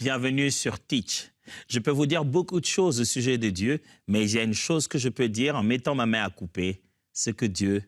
Bienvenue sur Teach. Je peux vous dire beaucoup de choses au sujet de Dieu, mais il y a une chose que je peux dire en mettant ma main à couper, c'est que Dieu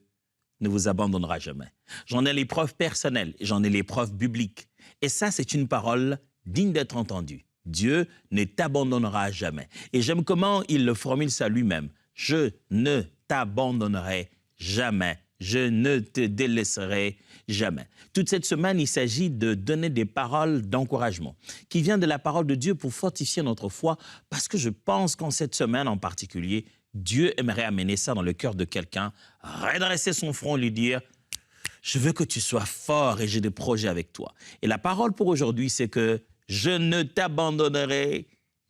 ne vous abandonnera jamais. J'en ai les preuves personnelles, j'en ai les preuves bibliques. Et ça, c'est une parole digne d'être entendue. Dieu ne t'abandonnera jamais. Et j'aime comment il le formule ça lui-même. Je ne t'abandonnerai jamais. Je ne te délaisserai jamais. Toute cette semaine, il s'agit de donner des paroles d'encouragement qui viennent de la parole de Dieu pour fortifier notre foi, parce que je pense qu'en cette semaine en particulier, Dieu aimerait amener ça dans le cœur de quelqu'un, redresser son front, lui dire « Je veux que tu sois fort et j'ai des projets avec toi. » Et la parole pour aujourd'hui, c'est que « Je ne t'abandonnerai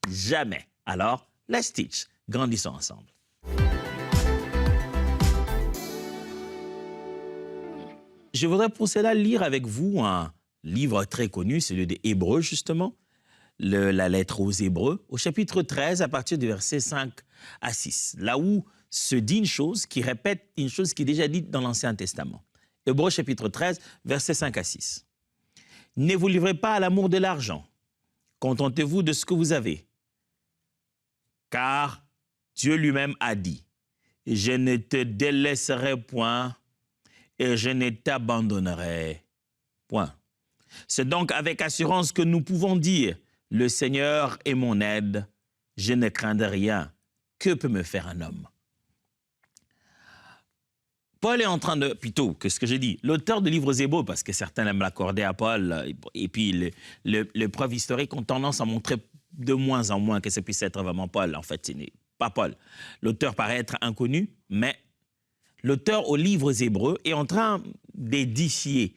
jamais. » Alors, let's teach. Grandissons ensemble. Je voudrais pour cela lire avec vous un livre très connu, celui des Hébreux justement, la lettre aux Hébreux, au chapitre 13, à partir du verset 5 à 6, là où se dit une chose qui répète une chose qui est déjà dite dans l'Ancien Testament. Hébreux chapitre 13, versets 5 à 6. « Ne vous livrez pas à l'amour de l'argent, contentez-vous de ce que vous avez, car Dieu lui-même a dit, « Je ne te délaisserai point, et je ne t'abandonnerai point. » C'est donc avec assurance que nous pouvons dire, « Le Seigneur est mon aide, je ne crains de rien. Que peut me faire un homme ?» Paul est en train de, plutôt que ce que j'ai dit, l'auteur de livre aux Hébreux, parce que certains aiment l'accorder à Paul, et puis les preuves historiques ont tendance à montrer de moins en moins que ça puisse être vraiment Paul. En fait, ce n'est pas Paul. L'auteur paraît être inconnu, mais l'auteur aux livres hébreux est en train d'édifier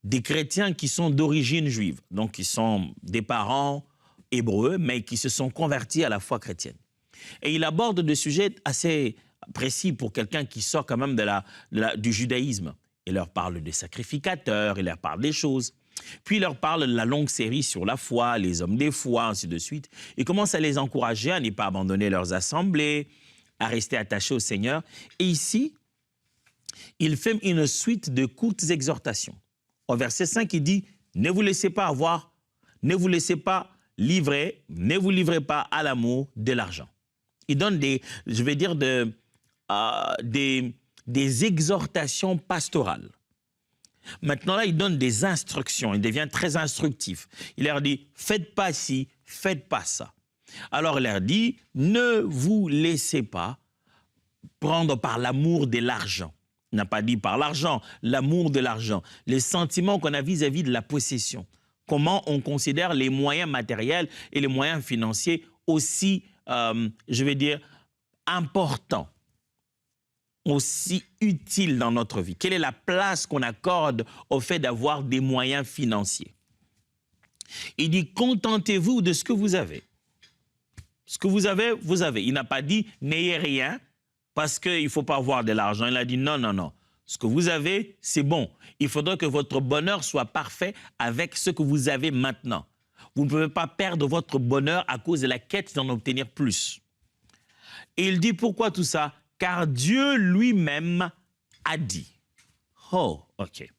des chrétiens qui sont d'origine juive, donc qui sont des parents hébreux, mais qui se sont convertis à la foi chrétienne. Et il aborde des sujets assez précis pour quelqu'un qui sort quand même du judaïsme. Il leur parle des sacrificateurs, il leur parle des choses. Puis il leur parle de la longue série sur la foi, les hommes des foi, ainsi de suite. Il commence à les encourager à ne pas abandonner leurs assemblées, à rester attachés au Seigneur. Et ici, il fait une suite de courtes exhortations. Au verset 5, il dit « Ne vous laissez pas avoir, ne vous laissez pas livrer, ne vous livrez pas à l'amour de l'argent. » Il donne des exhortations pastorales. Maintenant, là, il donne des instructions. Il devient très instructif. Il leur dit « Faites pas ci, faites pas ça. » Alors, il leur dit « Ne vous laissez pas prendre par l'amour de l'argent. » Il n'a pas dit par l'argent, l'amour de l'argent. Les sentiments qu'on a vis-à-vis de la possession. Comment on considère les moyens matériels et les moyens financiers aussi, importants, aussi utiles dans notre vie. Quelle est la place qu'on accorde au fait d'avoir des moyens financiers? Il dit, contentez-vous de ce que vous avez. Ce que vous avez, vous avez. Il n'a pas dit, n'ayez rien, parce qu'il ne faut pas avoir de l'argent. Il a dit, non, non, non. Ce que vous avez, c'est bon. Il faudra que votre bonheur soit parfait avec ce que vous avez maintenant. Vous ne pouvez pas perdre votre bonheur à cause de la quête d'en obtenir plus. Et il dit, pourquoi tout ça? Car Dieu lui-même a dit. Oh, ok.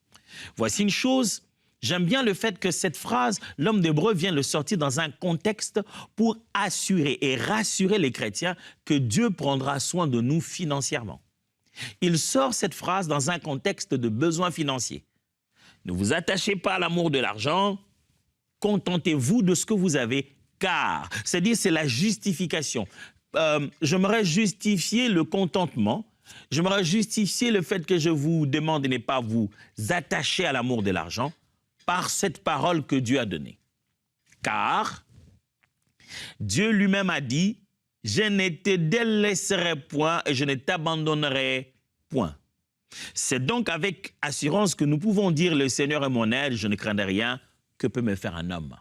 Voici une chose. J'aime bien le fait que cette phrase, l'homme d'Hébreu vient le sortir dans un contexte pour assurer et rassurer les chrétiens que Dieu prendra soin de nous financièrement. Il sort cette phrase dans un contexte de besoin financier. Ne vous attachez pas à l'amour de l'argent, contentez-vous de ce que vous avez, car, c'est-à-dire c'est la justification. J'aimerais justifier le contentement, j'aimerais justifier le fait que je vous demande de ne pas vous attacher à l'amour de l'argent par cette parole que Dieu a donnée. Car Dieu lui-même a dit, je ne te délaisserai point et je ne t'abandonnerai point. C'est donc avec assurance que nous pouvons dire, le Seigneur est mon aide, je ne craindrai rien, que peut me faire un homme?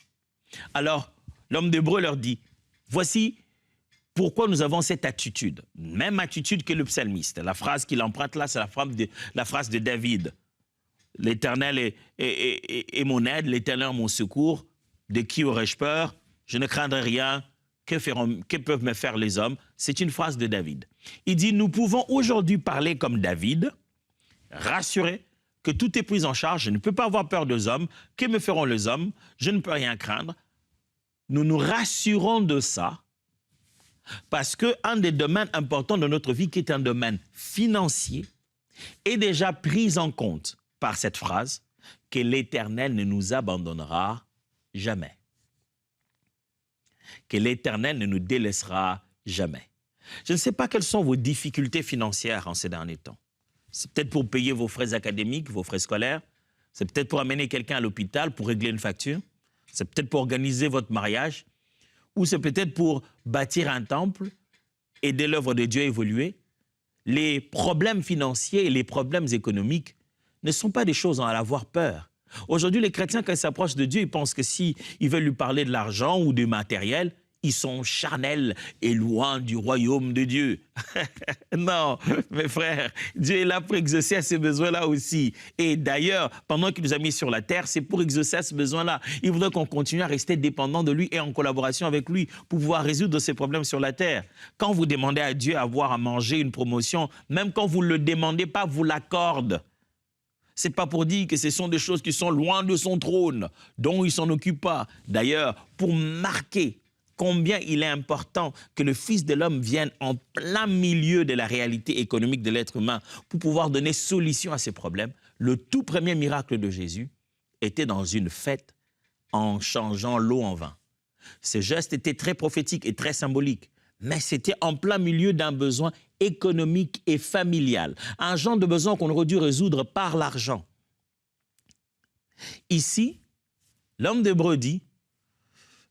Alors, l'homme d'Hébreu leur dit, voici pourquoi nous avons cette attitude, même attitude que le psalmiste. La phrase qu'il emprunte là, c'est la phrase de David. L'Éternel est mon aide, l'Éternel est mon secours. De qui aurais-je peur? Je ne craindrai rien. Que peuvent me faire les hommes? C'est une phrase de David. Il dit, nous pouvons aujourd'hui parler comme David, rassurer que tout est pris en charge, je ne peux pas avoir peur des hommes, que me feront les hommes, je ne peux rien craindre. Nous nous rassurons de ça parce qu'un des domaines importants de notre vie, qui est un domaine financier, est déjà pris en compte par cette phrase que l'Éternel ne nous abandonnera jamais. Que l'Éternel ne nous délaissera jamais. Je ne sais pas quelles sont vos difficultés financières en ces derniers temps. C'est peut-être pour payer vos frais académiques, vos frais scolaires. C'est peut-être pour amener quelqu'un à l'hôpital pour régler une facture. C'est peut-être pour organiser votre mariage. Ou c'est peut-être pour bâtir un temple, aider l'œuvre de Dieu à évoluer. Les problèmes financiers et les problèmes économiques ne sont pas des choses à avoir peur. Aujourd'hui, les chrétiens, quand ils s'approchent de Dieu, ils pensent que s'ils veulent lui parler de l'argent ou du matériel, ils sont charnels et loin du royaume de Dieu. Non, mes frères, Dieu est là pour exaucer à ces besoins-là aussi. Et d'ailleurs, pendant qu'il nous a mis sur la terre, c'est pour exaucer à ce besoin-là. Il voudrait qu'on continue à rester dépendant de lui et en collaboration avec lui pour pouvoir résoudre ces problèmes sur la terre. Quand vous demandez à Dieu avoir à manger une promotion, même quand vous ne le demandez pas, vous l'accorde. Ce n'est pas pour dire que ce sont des choses qui sont loin de son trône, dont il ne s'en occupe pas. D'ailleurs, pour marquer combien il est important que le Fils de l'homme vienne en plein milieu de la réalité économique de l'être humain pour pouvoir donner solution à ces problèmes, le tout premier miracle de Jésus était dans une fête en changeant l'eau en vin. Ce geste était très prophétique et très symbolique, mais c'était en plein milieu d'un besoin économique et familial, un genre de besoin qu'on aurait dû résoudre par l'argent. Ici, l'homme d'Hébreu dit: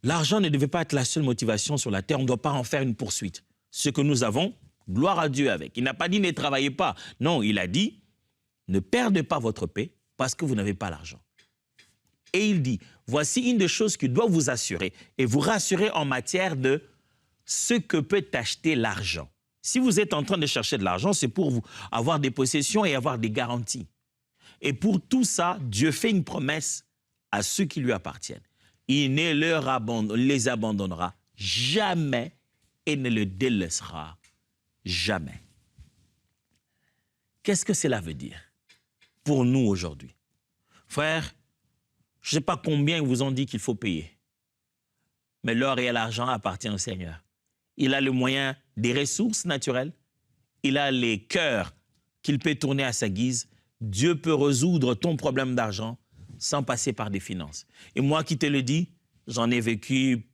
l'argent ne devait pas être la seule motivation sur la terre, on ne doit pas en faire une poursuite. Ce que nous avons, gloire à Dieu avec. Il n'a pas dit ne travaillez pas. Non, il a dit ne perdez pas votre paix parce que vous n'avez pas l'argent. Et il dit, voici une des choses qui doit vous assurer et vous rassurer en matière de ce que peut acheter l'argent. Si vous êtes en train de chercher de l'argent, c'est pour vous avoir des possessions et avoir des garanties. Et pour tout ça, Dieu fait une promesse à ceux qui lui appartiennent. Il ne les abandonnera jamais et ne le délaissera jamais. Qu'est-ce que cela veut dire pour nous aujourd'hui? Frères, je ne sais pas combien ils vous ont dit qu'il faut payer, mais l'or et l'argent appartiennent au Seigneur. Il a le moyen des ressources naturelles, il a les cœurs qu'il peut tourner à sa guise. Dieu peut résoudre ton problème d'argent sans passer par des finances. Et moi qui te le dis, j'en ai vécu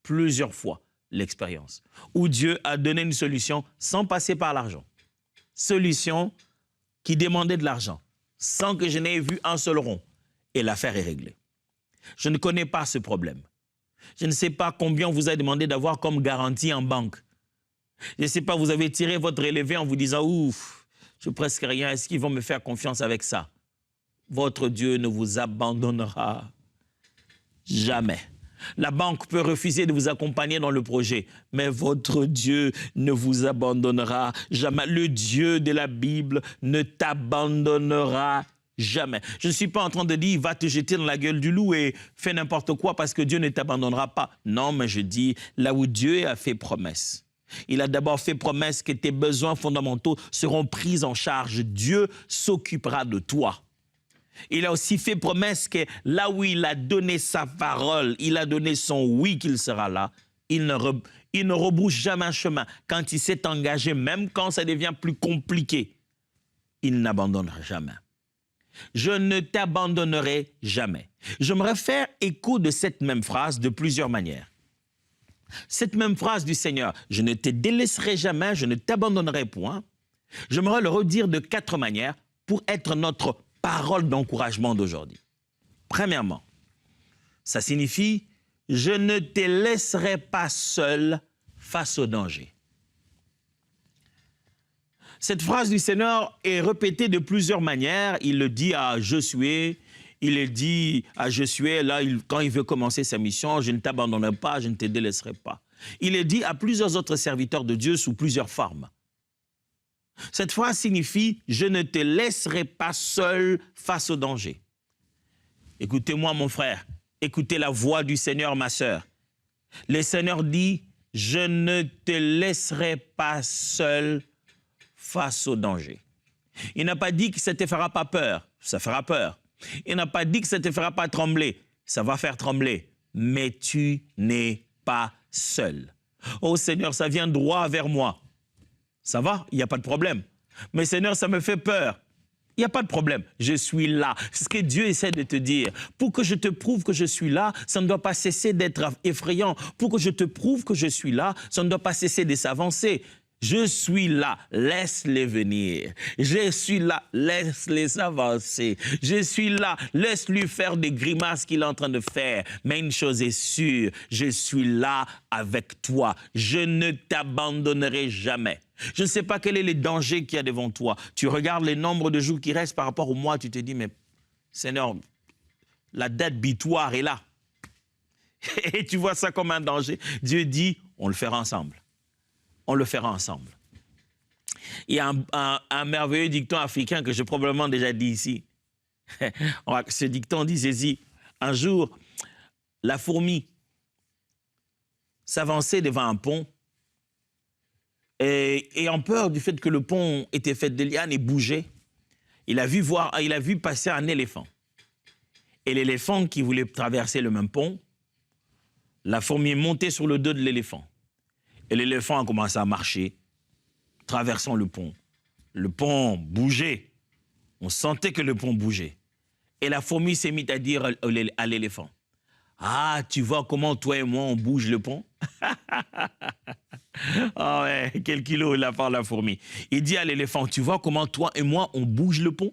plusieurs fois l'expérience, où Dieu a donné une solution sans passer par l'argent. Solution qui demandait de l'argent, sans que je n'aie vu un seul rond. Et l'affaire est réglée. Je ne connais pas ce problème. Je ne sais pas combien on vous a demandé d'avoir comme garantie en banque. Je ne sais pas, vous avez tiré votre relevé en vous disant « Ouf, je n'ai presque rien, est-ce qu'ils vont me faire confiance avec ça ?» Votre Dieu ne vous abandonnera jamais. La banque peut refuser de vous accompagner dans le projet, mais votre Dieu ne vous abandonnera jamais. Le Dieu de la Bible ne t'abandonnera jamais. Je ne suis pas en train de dire, va te jeter dans la gueule du loup et fais n'importe quoi parce que Dieu ne t'abandonnera pas. Non, mais je dis, là où Dieu a fait promesse. Il a d'abord fait promesse que tes besoins fondamentaux seront pris en charge. Dieu s'occupera de toi. Il a aussi fait promesse que là où il a donné sa parole, il a donné son oui qu'il sera là. Il ne rebrousse jamais un chemin. Quand il s'est engagé, même quand ça devient plus compliqué, il n'abandonnera jamais. Je ne t'abandonnerai jamais. J'aimerais faire écho de cette même phrase de plusieurs manières. Cette même phrase du Seigneur, je ne te délaisserai jamais, je ne t'abandonnerai point. J'aimerais le redire de 4 manières pour être notre parole d'encouragement d'aujourd'hui. Premièrement, ça signifie « je ne te laisserai pas seul face au danger ». Cette phrase du Seigneur est répétée de plusieurs manières. Il le dit à Josué, il le dit à Josué, là, quand il veut commencer sa mission, « je ne t'abandonnerai pas, je ne te délaisserai pas ». Il le dit à plusieurs autres serviteurs de Dieu sous plusieurs formes. Cette phrase signifie « je ne te laisserai pas seul face au danger ». Écoutez-moi mon frère, écoutez la voix du Seigneur ma sœur. Le Seigneur dit « je ne te laisserai pas seul face au danger ». Il n'a pas dit que ça ne te fera pas peur. Ça fera peur. Il n'a pas dit que ça ne te fera pas trembler. Ça va faire trembler. Mais tu n'es pas seul. Oh Seigneur, ça vient droit vers moi. Ça va, il n'y a pas de problème. Mais Seigneur, ça me fait peur. Il n'y a pas de problème, je suis là. C'est ce que Dieu essaie de te dire. Pour que je te prouve que je suis là, ça ne doit pas cesser d'être effrayant. Pour que je te prouve que je suis là, ça ne doit pas cesser de s'avancer. Je suis là, laisse-les venir. Je suis là, laisse-les avancer. Je suis là, laisse-lui faire des grimaces qu'il est en train de faire. Mais une chose est sûre, je suis là avec toi. Je ne t'abandonnerai jamais. Je ne sais pas quel est le danger qu'il y a devant toi. Tu regardes les nombres de jours qui restent par rapport au mois, tu te dis, mais Seigneur, la date butoir est là. Et tu vois ça comme un danger. Dieu dit, on le fera ensemble. On le fera ensemble. Il y a un merveilleux dicton africain que j'ai probablement déjà dit ici. Ce dicton dit ceci. Un jour, la fourmi s'avançait devant un pont et ayant peur du fait que le pont était fait de lianes et bougeait, il a vu passer un éléphant. Et l'éléphant qui voulait traverser le même pont, la fourmi est montée sur le dos de l'éléphant. Et l'éléphant a commencé à marcher, traversant le pont. Le pont bougeait. On sentait que le pont bougeait. Et la fourmi s'est mise à dire à l'éléphant, « Ah, tu vois comment toi et moi, on bouge le pont ?» Ah ouais, quel kilo il a par la fourmi. Il dit à l'éléphant, « Tu vois comment toi et moi, on bouge le pont ?»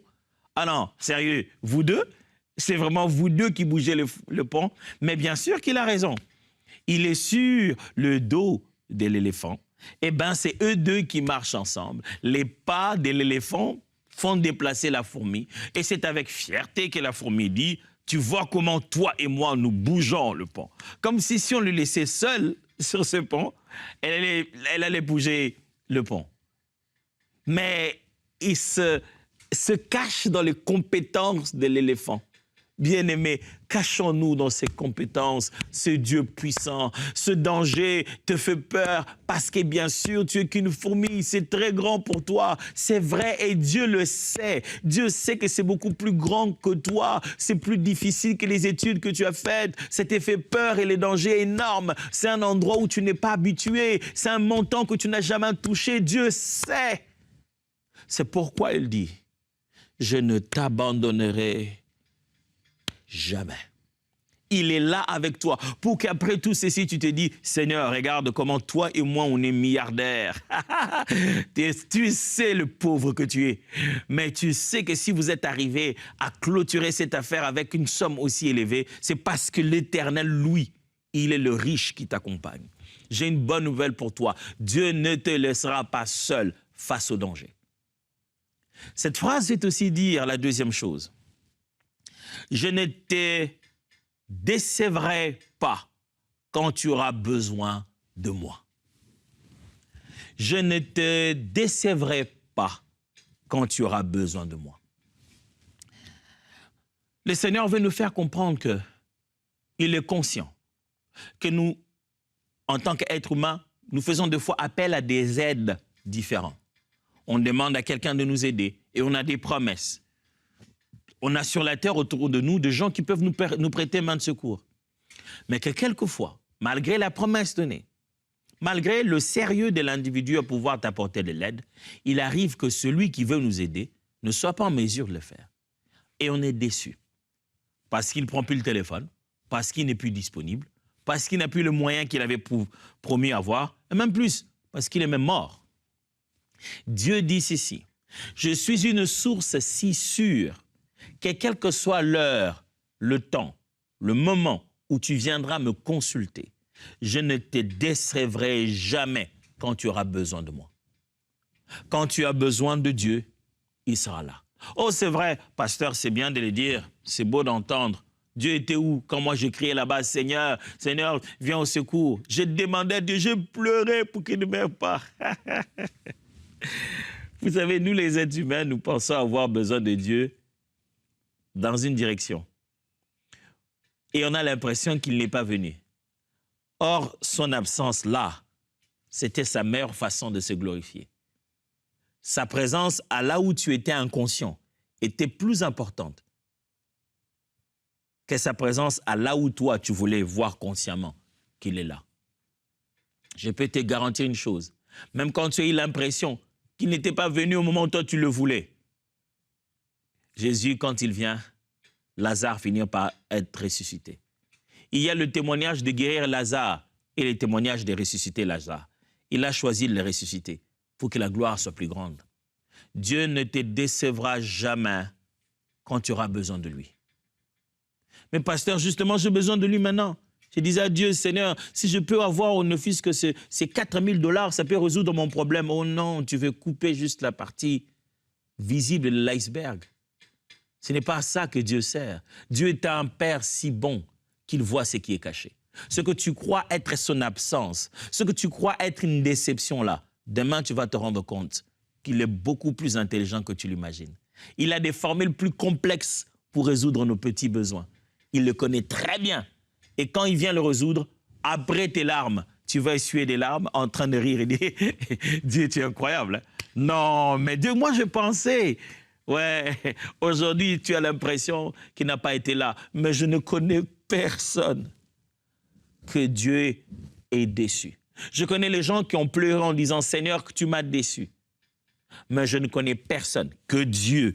Ah non, sérieux, vous deux, c'est vraiment vous deux qui bougez le pont. Mais bien sûr qu'il a raison. Il est sur le dos de l'éléphant, eh bien, c'est eux deux qui marchent ensemble. Les pas de l'éléphant font déplacer la fourmi. Et c'est avec fierté que la fourmi dit, tu vois comment toi et moi, nous bougeons le pont. Comme si on le laissait seul sur ce pont, elle allait bouger le pont. Mais il se cache dans les compétences de l'éléphant. Bien-aimé, cachons-nous dans ses compétences, ce Dieu puissant. Ce danger te fait peur parce que bien sûr, tu es qu'une fourmi, c'est très grand pour toi. C'est vrai et Dieu le sait. Dieu sait que c'est beaucoup plus grand que toi. C'est plus difficile que les études que tu as faites. Ça te fait peur et les dangers énormes. C'est un endroit où tu n'es pas habitué. C'est un montant que tu n'as jamais touché. Dieu sait. C'est pourquoi il dit, je ne t'abandonnerai jamais. Il est là avec toi pour qu'après tout ceci, tu te dis, Seigneur, regarde comment toi et moi, on est milliardaires. Tu sais le pauvre que tu es. Mais tu sais que si vous êtes arrivé à clôturer cette affaire avec une somme aussi élevée, c'est parce que l'Éternel, lui, il est le riche qui t'accompagne. J'ai une bonne nouvelle pour toi. Dieu ne te laissera pas seul face au danger. Cette phrase veut aussi dire la deuxième chose. Je ne te décevrai pas quand tu auras besoin de moi. Je ne te décevrai pas quand tu auras besoin de moi. Le Seigneur veut nous faire comprendre qu'il est conscient que nous, en tant qu'êtres humains, nous faisons des fois appel à des aides différentes. On demande à quelqu'un de nous aider et on a des promesses. On a sur la terre autour de nous des gens qui peuvent nous prêter main de secours. Mais que quelquefois, malgré la promesse donnée, malgré le sérieux de l'individu à pouvoir t'apporter de l'aide, il arrive que celui qui veut nous aider ne soit pas en mesure de le faire. Et on est déçu. Parce qu'il ne prend plus le téléphone, parce qu'il n'est plus disponible, parce qu'il n'a plus le moyen qu'il avait promis avoir, et même plus, parce qu'il est même mort. Dieu dit ceci, « Je suis une source si sûre que quelle que soit l'heure, le temps, le moment où tu viendras me consulter, je ne te décevrai jamais quand tu auras besoin de moi. Quand tu as besoin de Dieu, il sera là. » Oh, c'est vrai, pasteur, c'est bien de le dire, c'est beau d'entendre. Dieu était où quand moi je criais là-bas, Seigneur, Seigneur, viens au secours. Je demandais à Dieu, je pleurais pour qu'il ne meure pas. Vous savez, nous les êtres humains, nous pensons avoir besoin de Dieu dans une direction. Et on a l'impression qu'il n'est pas venu. Or, son absence là, c'était sa meilleure façon de se glorifier. sa présence à là où tu étais inconscient était plus importante que sa présence à là où toi, tu voulais voir consciemment qu'il est là. Je peux te garantir une chose, même quand tu as eu l'impression qu'il n'était pas venu au moment où toi tu le voulais, Jésus, quand il vient, Lazare finit par être ressuscité. Il y a le témoignage de guérir Lazare et le témoignage de ressusciter Lazare. Il a choisi de le ressusciter pour que la gloire soit plus grande. Dieu ne te décevra jamais quand tu auras besoin de lui. Mais pasteur, justement, j'ai besoin de lui maintenant. Je disais à Dieu, Seigneur, si je peux avoir au office que ces 4 000 $, ça peut résoudre mon problème. Oh non, tu veux couper juste la partie visible de l'iceberg. Ce n'est pas à ça que Dieu sert. Dieu est un Père si bon qu'il voit ce qui est caché. Ce que tu crois être son absence, ce que tu crois être une déception là, demain tu vas te rendre compte qu'il est beaucoup plus intelligent que tu l'imagines. Il a des formules plus complexes pour résoudre nos petits besoins. Il le connaît très bien. Et quand il vient le résoudre, après tes larmes, tu vas essuyer des larmes en train de rire et dire « Dieu, tu es incroyable. » Non, mais Dieu, moi je pensais. Ouais, aujourd'hui tu as l'impression qu'il n'a pas été là. Mais je ne connais personne que Dieu est déçu. Je connais les gens qui ont pleuré en disant « Seigneur, que tu m'as déçu. » Mais je ne connais personne que Dieu,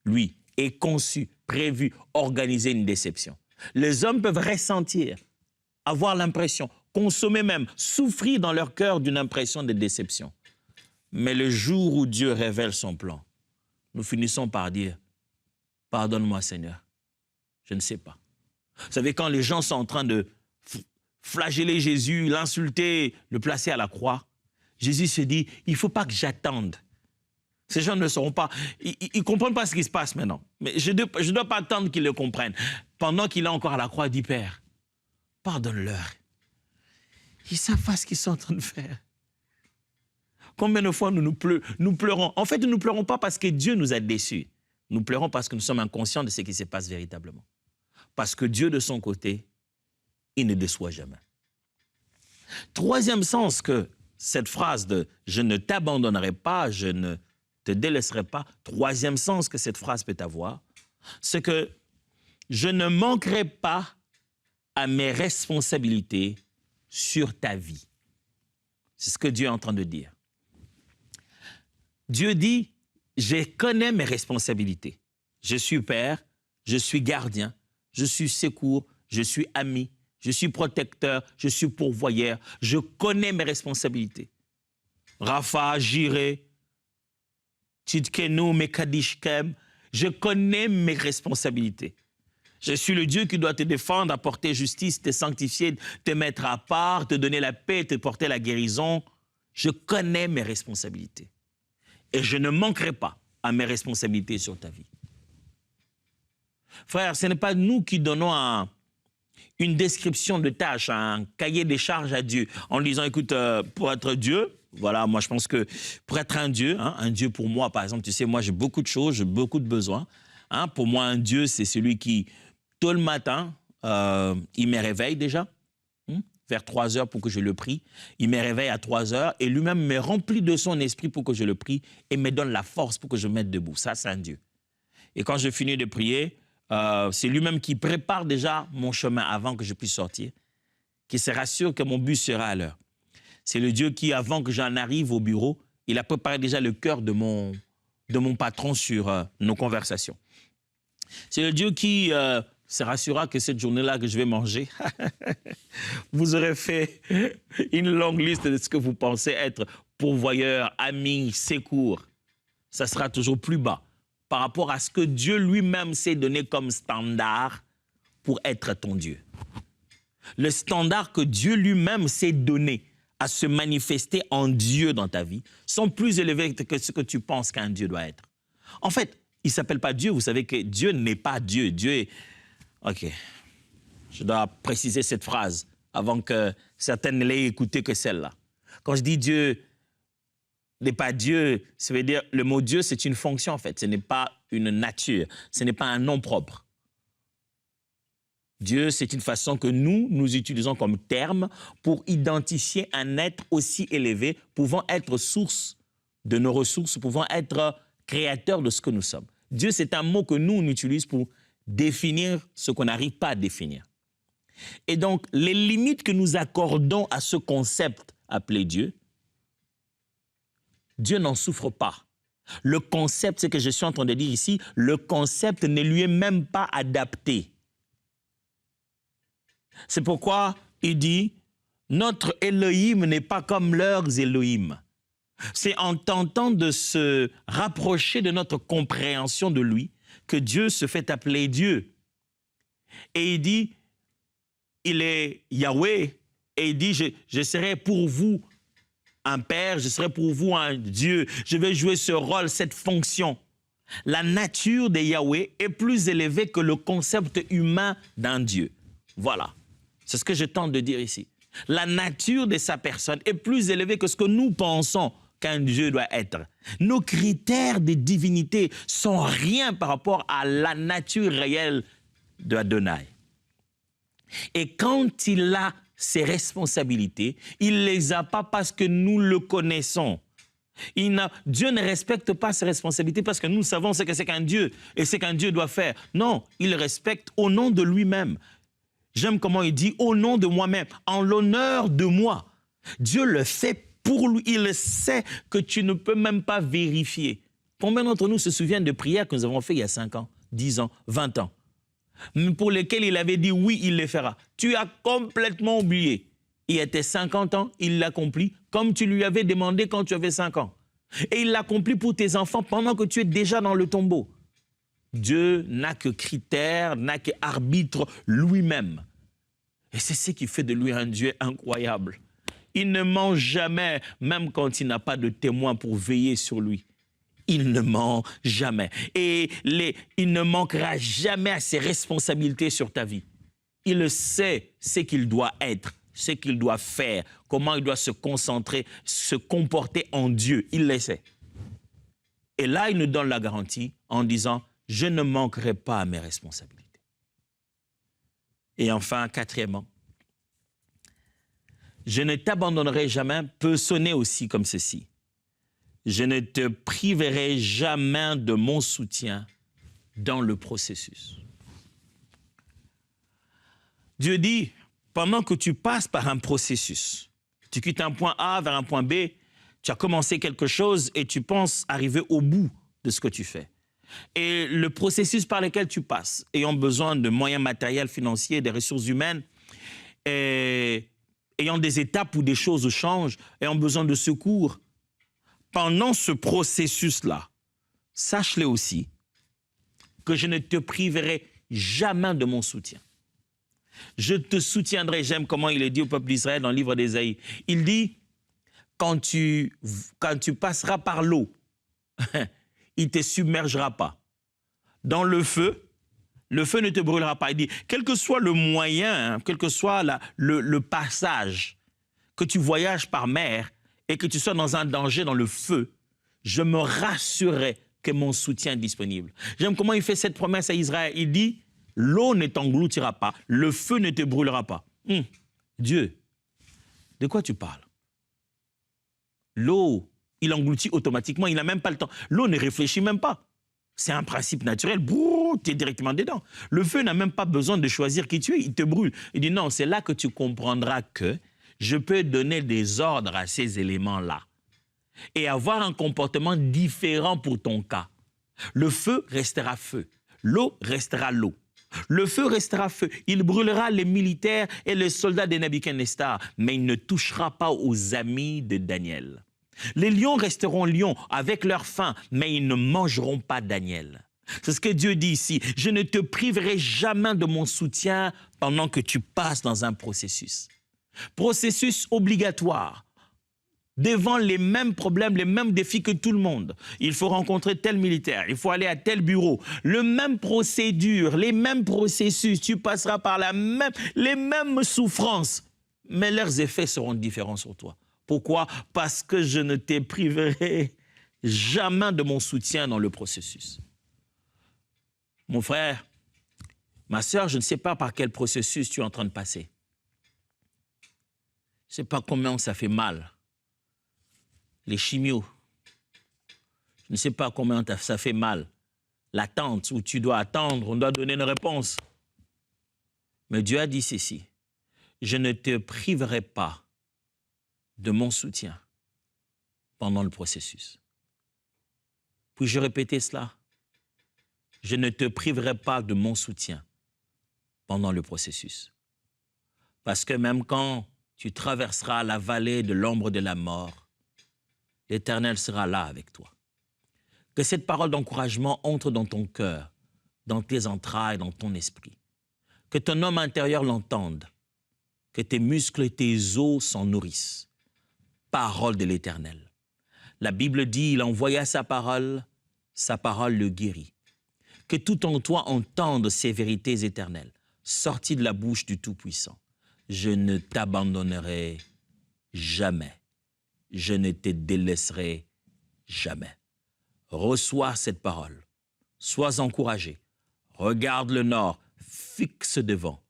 lui, ait conçu, prévu, organisé une déception. Les hommes peuvent ressentir, avoir l'impression, consommer même, souffrir dans leur cœur d'une impression de déception. Mais le jour où Dieu révèle son plan, nous finissons par dire « Pardonne-moi Seigneur, je ne sais pas. » Vous savez, quand les gens sont en train de flageller Jésus, l'insulter, le placer à la croix, Jésus se dit « Il ne faut pas que j'attende. » Ces gens ne sauront pas, ils ne comprennent pas ce qui se passe maintenant. Mais je ne dois pas attendre qu'ils le comprennent. Pendant qu'il est encore à la croix, il dit « Père, pardonne-leur. » Ils ne savent pas ce qu'ils sont en train de faire. Combien de fois nous pleurons? En fait, nous ne pleurons pas parce que Dieu nous a déçus. Nous pleurons parce que nous sommes inconscients de ce qui se passe véritablement. Parce que Dieu, de son côté, il ne déçoit jamais. Troisième sens que cette phrase de « je ne t'abandonnerai pas, je ne te délaisserai pas », troisième sens que cette phrase peut avoir, c'est que je ne manquerai pas à mes responsabilités sur ta vie. C'est ce que Dieu est en train de dire. Dieu dit, je connais mes responsabilités. Je suis père, je suis gardien, je suis secours, je suis ami, je suis protecteur, je suis pourvoyeur. Je connais mes responsabilités. Rapha, Jireh, Tidkenu, Mekadishkem, je connais mes responsabilités. Je suis le Dieu qui doit te défendre, apporter justice, te sanctifier, te mettre à part, te donner la paix, te porter la guérison. Je connais mes responsabilités. Et je ne manquerai pas à mes responsabilités sur ta vie. Frère, ce n'est pas nous qui donnons une description de tâches, un cahier des charges à Dieu, en disant, écoute, pour être Dieu, voilà, moi je pense que pour être un Dieu pour moi, par exemple, tu sais, moi j'ai beaucoup de choses, j'ai beaucoup de besoins. Pour moi, un Dieu, c'est celui qui, tôt le matin, il me réveille déjà, vers 3 heures pour que je le prie. Il me réveille à 3 heures et lui-même me remplit de son esprit pour que je le prie et me donne la force pour que je me mette debout. Ça, c'est un Dieu. Et quand je finis de prier, c'est lui-même qui prépare déjà mon chemin avant que je puisse sortir, qui se rassure que mon bus sera à l'heure. C'est le Dieu qui, avant que j'en arrive au bureau, il a préparé déjà le cœur de mon patron sur nos conversations. C'est le Dieu qui se rassurera que cette journée-là que je vais manger, vous aurez fait une longue liste de ce que vous pensez être pourvoyeur, ami, secours. Ça sera toujours plus bas par rapport à ce que Dieu lui-même s'est donné comme standard pour être ton Dieu. Le standard que Dieu lui-même s'est donné à se manifester en Dieu dans ta vie sont plus élevés que ce que tu penses qu'un Dieu doit être. En fait, il ne s'appelle pas Dieu. Vous savez que Dieu n'est pas Dieu. Dieu est... Ok, je dois préciser cette phrase avant que certaines ne l'aient écoutée que celle-là. Quand je dis Dieu n'est pas Dieu, ça veut dire le mot Dieu, c'est une fonction en fait. Ce n'est pas une nature, ce n'est pas un nom propre. Dieu, c'est une façon que nous utilisons comme terme pour identifier un être aussi élevé, pouvant être source de nos ressources, nous pouvons être créateurs de ce que nous sommes. Dieu, c'est un mot que nous, on utilise pour définir ce qu'on n'arrive pas à définir. Et donc, les limites que nous accordons à ce concept appelé Dieu, Dieu n'en souffre pas. Le concept, c'est que je suis en train de dire ici, le concept ne lui est même pas adapté. C'est pourquoi il dit, notre Elohim n'est pas comme leurs Elohim. C'est en tentant de se rapprocher de notre compréhension de lui que Dieu se fait appeler Dieu. Et il dit, il est Yahweh, et il dit, je serai pour vous un père, je serai pour vous un Dieu, je vais jouer ce rôle, cette fonction. La nature de Yahweh est plus élevée que le concept humain d'un Dieu. Voilà, c'est ce que je tente de dire ici. La nature de sa personne est plus élevée que ce que nous pensons qu'un Dieu doit être. Nos critères de divinité sont rien par rapport à la nature réelle de Adonai. Et quand il a ses responsabilités, il ne les a pas parce que nous le connaissons. Dieu ne respecte pas ses responsabilités parce que nous savons ce que c'est qu'un Dieu et ce qu'un Dieu doit faire. Non, il respecte au nom de lui-même. J'aime comment il dit « au nom de moi-même », en l'honneur de moi. Dieu le fait pour lui. Il sait que tu ne peux même pas vérifier. Combien d'entre nous se souviennent de prières que nous avons faites il y a 5 ans, 10 ans, 20 ans, pour lesquelles il avait dit oui, il les fera. Tu as complètement oublié. Il était 50 ans, il l'accomplit comme tu lui avais demandé quand tu avais 5 ans. Et il l'accomplit pour tes enfants pendant que tu es déjà dans le tombeau. Dieu n'a que critère, n'a que arbitre lui-même. Et c'est ce qui fait de lui un Dieu incroyable. Il ne ment jamais, même quand il n'a pas de témoin pour veiller sur lui. Il ne ment jamais. Et il ne manquera jamais à ses responsabilités sur ta vie. Il sait ce qu'il doit être, ce qu'il doit faire, comment il doit se concentrer, se comporter en Dieu. Il le sait. Et là, il nous donne la garantie en disant « Je ne manquerai pas à mes responsabilités ». Et enfin, quatrièmement, « Je ne t'abandonnerai jamais » peut sonner aussi comme ceci. Je ne te priverai jamais de mon soutien dans le processus. Dieu dit, pendant que tu passes par un processus, tu quittes un point A vers un point B, tu as commencé quelque chose et tu penses arriver au bout de ce que tu fais. Et le processus par lequel tu passes, ayant besoin de moyens matériels, financiers, des ressources humaines, ayant des étapes où des choses changent, ayant besoin de secours, pendant ce processus-là, sache-le aussi, que je ne te priverai jamais de mon soutien. Je te soutiendrai, j'aime comment il est dit au peuple d'Israël dans le livre d'Ésaïe. Il dit, quand tu passeras par l'eau, il ne te submergera pas. Dans le feu ne te brûlera pas. Il dit, quel que soit le moyen, quel que soit le passage, que tu voyages par mer, et que tu sois dans un danger, dans le feu, je me rassurerai que mon soutien est disponible. J'aime comment il fait cette promesse à Israël. Il dit, l'eau ne t'engloutira pas, le feu ne te brûlera pas. Dieu, de quoi tu parles? L'eau, il engloutit automatiquement, il n'a même pas le temps. L'eau ne réfléchit même pas. C'est un principe naturel, tu es directement dedans. Le feu n'a même pas besoin de choisir qui tu es, il te brûle. Il dit non, c'est là que tu comprendras que je peux donner des ordres à ces éléments-là et avoir un comportement différent pour ton cas. Le feu restera feu, l'eau restera l'eau. Le feu restera feu, il brûlera les militaires et les soldats de Nebuchadnezzar, mais il ne touchera pas aux amis de Daniel. Les lions resteront lions avec leur faim, mais ils ne mangeront pas Daniel. C'est ce que Dieu dit ici. Je ne te priverai jamais de mon soutien pendant que tu passes dans un processus. Processus obligatoire, devant les mêmes problèmes, les mêmes défis que tout le monde. Il faut rencontrer tel militaire, il faut aller à tel bureau. Le même procédure, les mêmes processus, tu passeras par les mêmes souffrances, mais leurs effets seront différents sur toi. Pourquoi? Parce que je ne te priverai jamais de mon soutien dans le processus. Mon frère, ma sœur, je ne sais pas par quel processus tu es en train de passer. Je ne sais pas combien ça fait mal. Les chimios, Je ne sais pas combien ça fait mal. L'attente où tu dois attendre, on doit donner une réponse. Mais Dieu a dit ceci. Je ne te priverai pas de mon soutien pendant le processus. Puis-je répéter cela? Je ne te priverai pas de mon soutien pendant le processus. Parce que même quand tu traverseras la vallée de l'ombre de la mort, l'Éternel sera là avec toi. Que cette parole d'encouragement entre dans ton cœur, dans tes entrailles, dans ton esprit. Que ton homme intérieur l'entende. Que tes muscles et tes os s'en nourrissent. Parole de l'Éternel. La Bible dit, il envoya sa parole le guérit. Que tout en toi entende ces vérités éternelles, sorties de la bouche du Tout-Puissant. Je ne t'abandonnerai jamais. Je ne te délaisserai jamais. Reçois cette parole. Sois encouragé. Regarde le nord, fixe devant,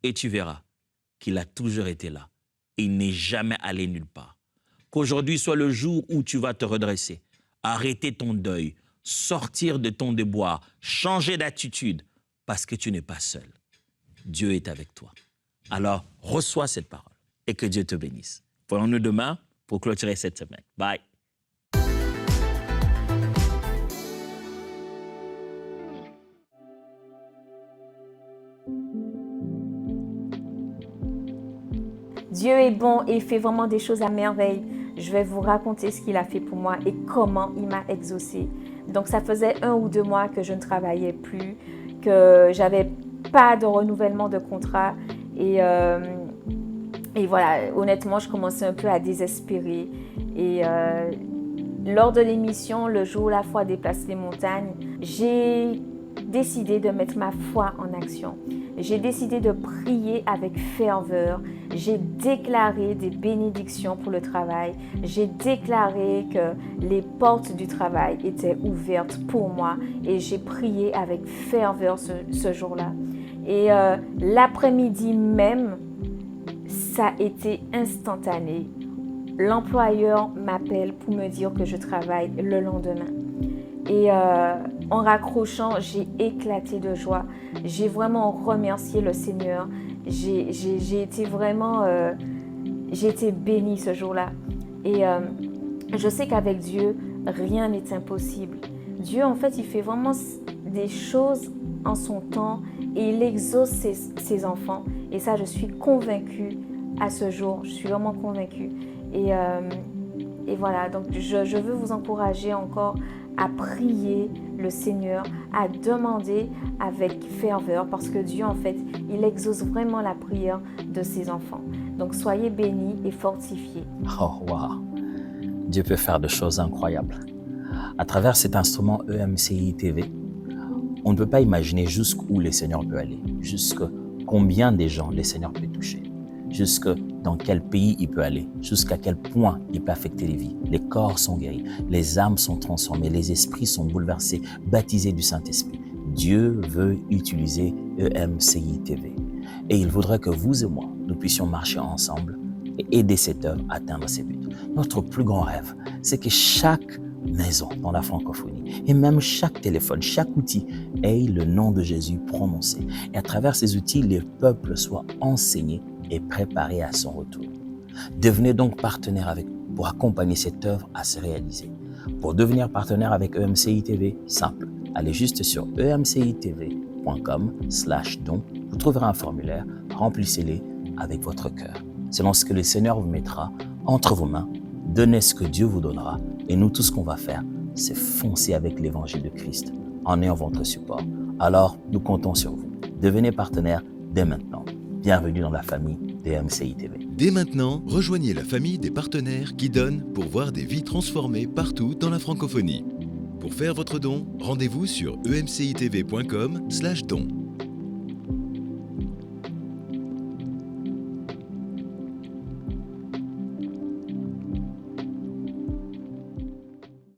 et tu verras qu'il a toujours été là. Il n'est jamais allé nulle part. Qu'aujourd'hui soit le jour où tu vas te redresser, arrêter ton deuil, sortir de ton déboire, changer d'attitude, parce que tu n'es pas seul. Dieu est avec toi. Alors, reçois cette parole et que Dieu te bénisse. Voyons-nous demain pour clôturer cette semaine. Bye. Dieu est bon et fait vraiment des choses à merveille. Je vais vous raconter ce qu'il a fait pour moi et comment il m'a exaucé. Donc, ça faisait 1 ou 2 mois que je ne travaillais plus, que j'avais pas de renouvellement de contrat. Et voilà, honnêtement, je commençais un peu à désespérer. Et lors de l'émission, le jour où la foi déplace les montagnes, j'ai décidé de mettre ma foi en action. J'ai décidé de prier avec ferveur. J'ai déclaré des bénédictions pour le travail. J'ai déclaré que les portes du travail étaient ouvertes pour moi. Et j'ai prié avec ferveur ce jour-là. Et l'après-midi même, ça a été instantané. L'employeur m'appelle pour me dire que je travaille le lendemain. Et en raccrochant, j'ai éclaté de joie. J'ai vraiment remercié le Seigneur. J'ai été vraiment... j'ai été bénie ce jour-là. Et je sais qu'avec Dieu, rien n'est impossible. Dieu, en fait, il fait vraiment des choses en son temps et il exauce ses enfants. Et ça, je suis convaincue à ce jour. Je suis vraiment convaincue. Et voilà, donc je veux vous encourager encore à prier le Seigneur, à demander avec ferveur, parce que Dieu, en fait, il exauce vraiment la prière de ses enfants. Donc, soyez bénis et fortifiés. Oh, wow! Dieu peut faire des choses incroyables. À travers cet instrument EMCI TV, on ne peut pas imaginer jusqu'où le Seigneur peut aller, jusqu'à combien de gens le Seigneur peut toucher, jusque dans quel pays il peut aller, jusqu'à quel point il peut affecter les vies. Les corps sont guéris, les âmes sont transformées, les esprits sont bouleversés, baptisés du Saint-Esprit. Dieu veut utiliser EMCI TV. Et il voudrait que vous et moi, nous puissions marcher ensemble et aider cette œuvre à atteindre ses buts. Notre plus grand rêve, c'est que chaque maison dans la francophonie et même chaque téléphone, chaque outil ait le nom de Jésus prononcé. Et à travers ces outils, les peuples soient enseignés et préparé à son retour. Devenez donc partenaire avec nous pour accompagner cette œuvre à se réaliser. Pour devenir partenaire avec EMCI TV, simple. Allez juste sur emcitv.com/don. Vous trouverez un formulaire, remplissez-le avec votre cœur. Selon ce que le Seigneur vous mettra entre vos mains, donnez ce que Dieu vous donnera. Et nous, tout ce qu'on va faire, c'est foncer avec l'évangile de Christ en ayant votre support. Alors, nous comptons sur vous. Devenez partenaire dès maintenant. Bienvenue dans la famille des MCI TV. Dès maintenant, rejoignez la famille des partenaires qui donnent pour voir des vies transformées partout dans la francophonie. Pour faire votre don, rendez-vous sur emcitv.com/don.